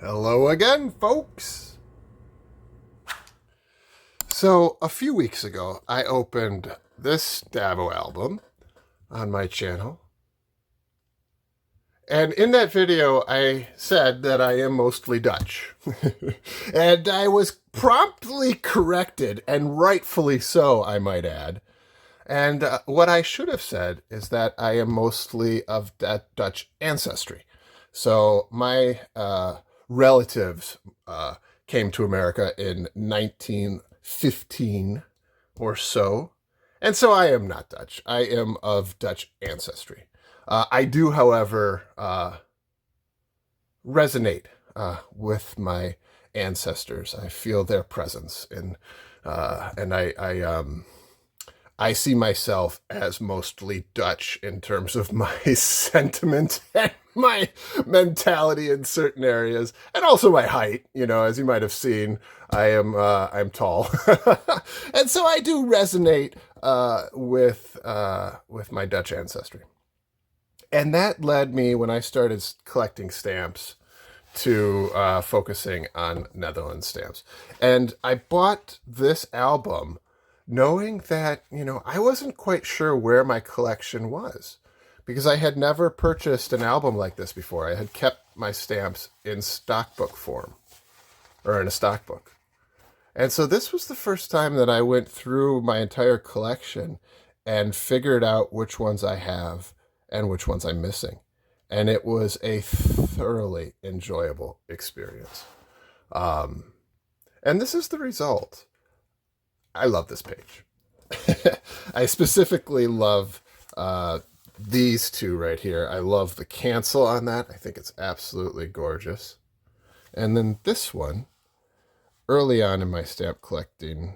Hello again, folks. So, a few weeks ago, I opened this Davo album on my channel. And in that video, I said that I am mostly Dutch. And I was promptly corrected, and rightfully so, I might add. And what I should have said is that I am mostly of that Dutch ancestry. So my relatives came to America in 1915 or so. And so I am not Dutch. I am of Dutch ancestry. I do, however, resonate with my ancestors. I feel their presence, and I see myself as mostly Dutch in terms of my sentiment and my mentality in certain areas, and also my height. You know, as you might have seen, I'm tall, and so I do resonate with my Dutch ancestry. And that led me, when I started collecting stamps, to focusing on Netherlands stamps. And I bought this album knowing that, I wasn't quite sure where my collection was, because I had never purchased an album like this before. I had kept my stamps in stockbook form, or in a stockbook. And so this was the first time that I went through my entire collection and figured out which ones I have and which ones I'm missing. And it was a thoroughly enjoyable experience. And this is the result. I love this page. I specifically love these two right here. I love the cancel on that. I think it's absolutely gorgeous. And then this one, early on in my stamp collecting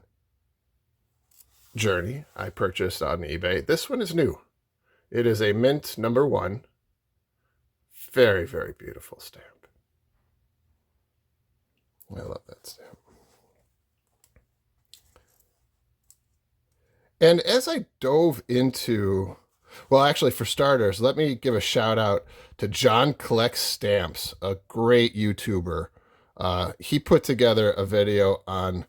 journey, I purchased on eBay. This one is new. It is a mint #1. Very, very beautiful stamp. I love that stamp. And as I dove into, well, actually, for starters, let me give a shout out to John Collects Stamps, a great YouTuber. He put together a video on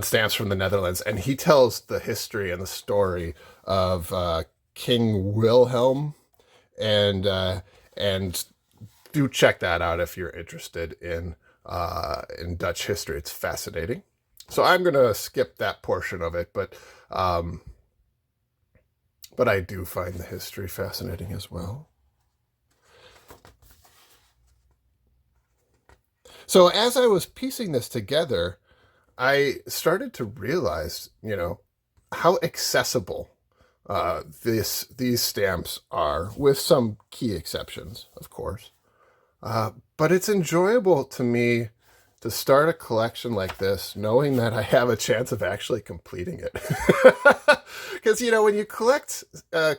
stamps from the Netherlands, and he tells the history and the story of King Wilhelm, and do check that out if you're interested in Dutch history. It's fascinating. So I'm going to skip that portion of it, but I do find the history fascinating as well. So as I was piecing this together, I started to realize, how accessible these stamps are, with some key exceptions, of course. But it's enjoyable to me to start a collection like this, knowing that I have a chance of actually completing it. Because, when you collect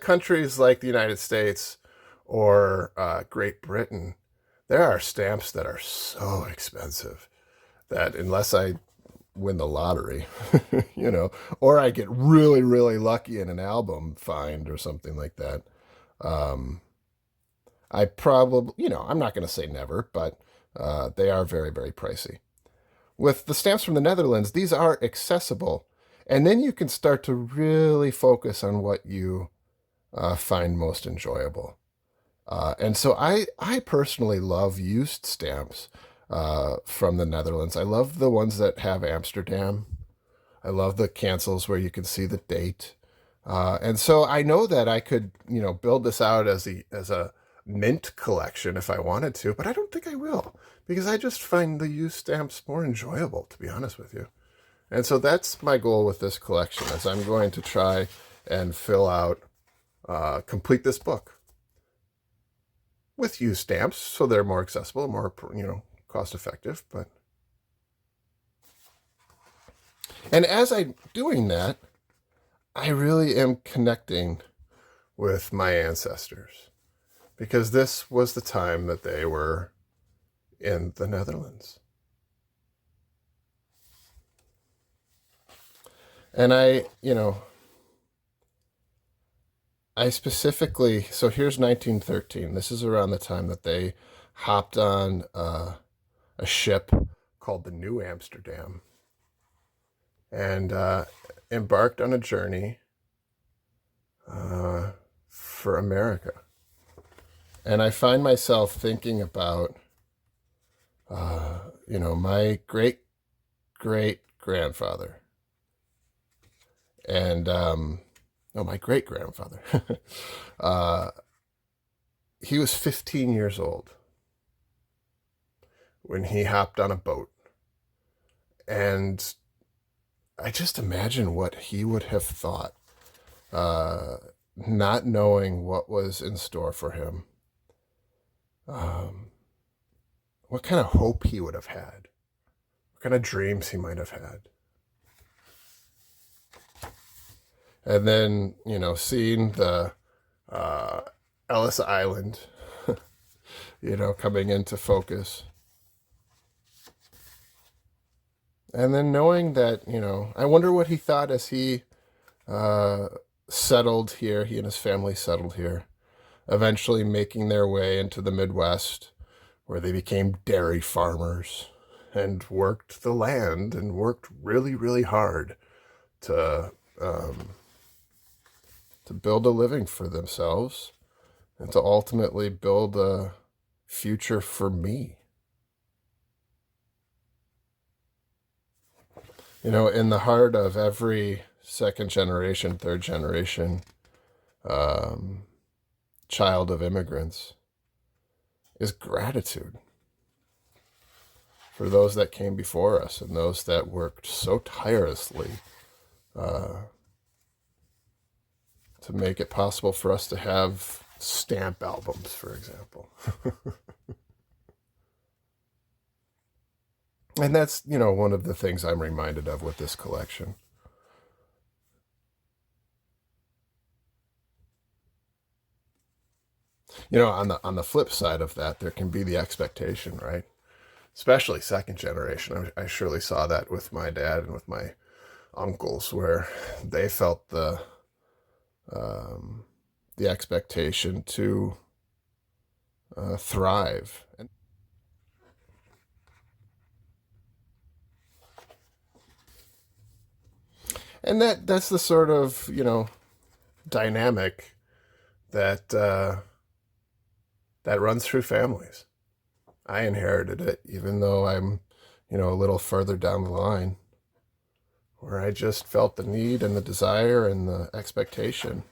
countries like the United States or Great Britain, there are stamps that are so expensive that unless I win the lottery, or I get really, really lucky in an album find or something like that, I probably, I'm not going to say never, but they are very, very pricey. With the stamps from the Netherlands, these are accessible, and then you can start to really focus on what you find most enjoyable. And so I personally love used stamps from the Netherlands. I love the ones that have Amsterdam. I love the cancels where you can see the date. And so I know that I could, build this out as a mint collection if I wanted to, but I don't think I will, because I just find the used stamps more enjoyable, to be honest with you. And so that's my goal with this collection, is I'm going to try and fill out, complete this book with used stamps, so they're more accessible, more, cost effective. And as I'm doing that, I really am connecting with my ancestors, because this was the time that they were in the Netherlands. And I specifically, so here's 1913. This is around the time that they hopped on a ship called the New Amsterdam and embarked on a journey for America. And I find myself thinking about, my great great grandfather and, my great grandfather. He was 15 years old when he hopped on a boat. And I just imagine what he would have thought, not knowing what was in store for him, what kind of hope he would have had, what kind of dreams he might have had. And then, seeing the Ellis Island, coming into focus. And then knowing that, I wonder what he thought as he settled here, he and his family settled here, eventually making their way into the Midwest, where they became dairy farmers and worked the land and worked really, really hard to build a living for themselves and to ultimately build a future for me. In the heart of every second generation, third generation child of immigrants is gratitude for those that came before us and those that worked so tirelessly to make it possible for us to have stamp albums, for example. And that's, one of the things I'm reminded of with this collection. On the flip side of that, there can be the expectation, right? Especially second generation. I surely saw that with my dad and with my uncles, where they felt the expectation to thrive. And that's the sort of, dynamic that that runs through families. I inherited it, even though I'm, a little further down the line, where I just felt the need and the desire and the expectation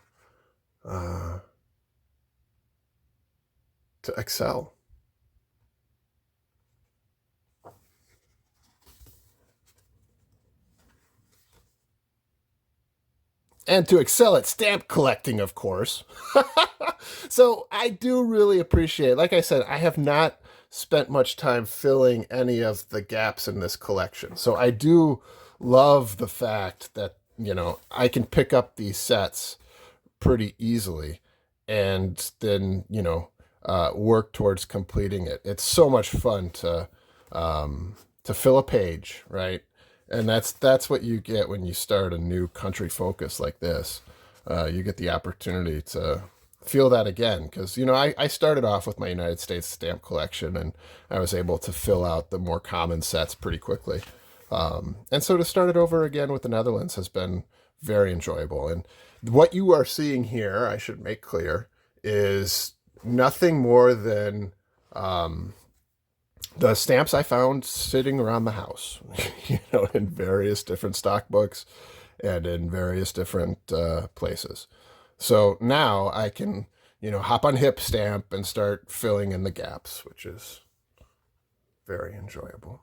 to excel. And to excel at stamp collecting, of course. So I do really appreciate, like I said, I have not spent much time filling any of the gaps in this collection. So I do love the fact that, I can pick up these sets pretty easily and then, work towards completing it. It's so much fun to fill a page, right? And that's what you get when you start a new country focus like this. You get the opportunity to feel that again, because I started off with my United States stamp collection, and I was able to fill out the more common sets pretty quickly. And so to start it over again with the Netherlands has been very enjoyable. And what you are seeing here, I should make clear, is nothing more than the stamps I found sitting around the house, in various different stock books and in various different places. So now I can, hop on Hip Stamp and start filling in the gaps, which is very enjoyable.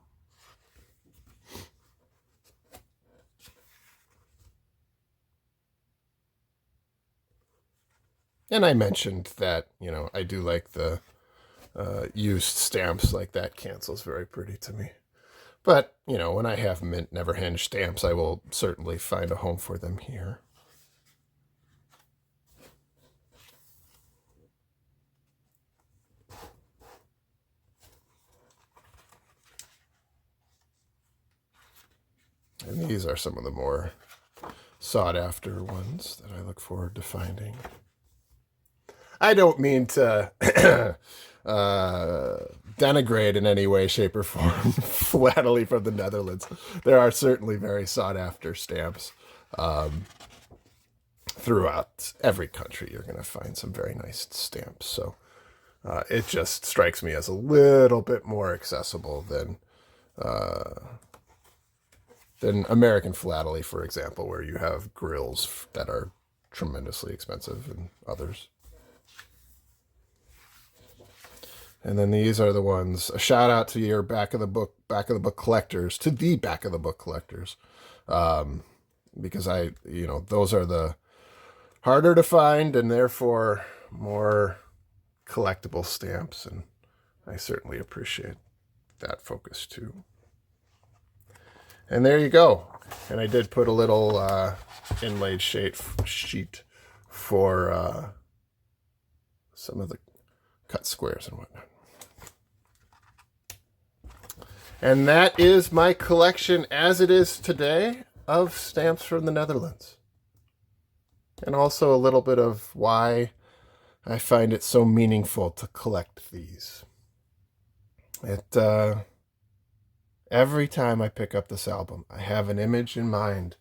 And I mentioned that, I do like the used stamps. Like that cancels very pretty to me. But, when I have mint never hinge stamps, I will certainly find a home for them here. And these are some of the more sought after ones that I look forward to finding. I don't mean to denigrate in any way, shape, or form philately from the Netherlands. There are certainly very sought after stamps. Throughout every country, you're going to find some very nice stamps. So it just strikes me as a little bit more accessible than American philately, for example, where you have grills that are tremendously expensive and others. And then these are the ones, a shout out to your back of the book collectors, to the back of the book collectors. Because those are the harder to find and therefore more collectible stamps. And I certainly appreciate that focus too. And there you go. And I did put a little inlaid sheet for some of the cut squares and whatnot. And that is my collection as it is today of stamps from the Netherlands. And also a little bit of why I find it so meaningful to collect these. Every time I pick up this album, I have an image in mind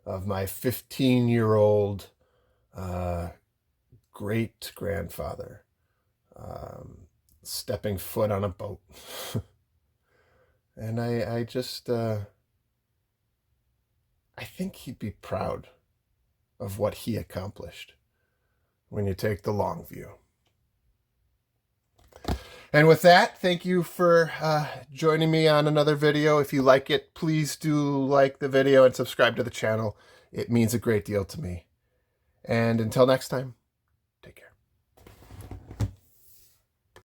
of my 15-year-old great-grandfather stepping foot on a boat. And I think he'd be proud of what he accomplished when you take the long view. And with that, thank you for joining me on another video. If you like it, please do like the video and subscribe to the channel. It means a great deal to me. And until next time.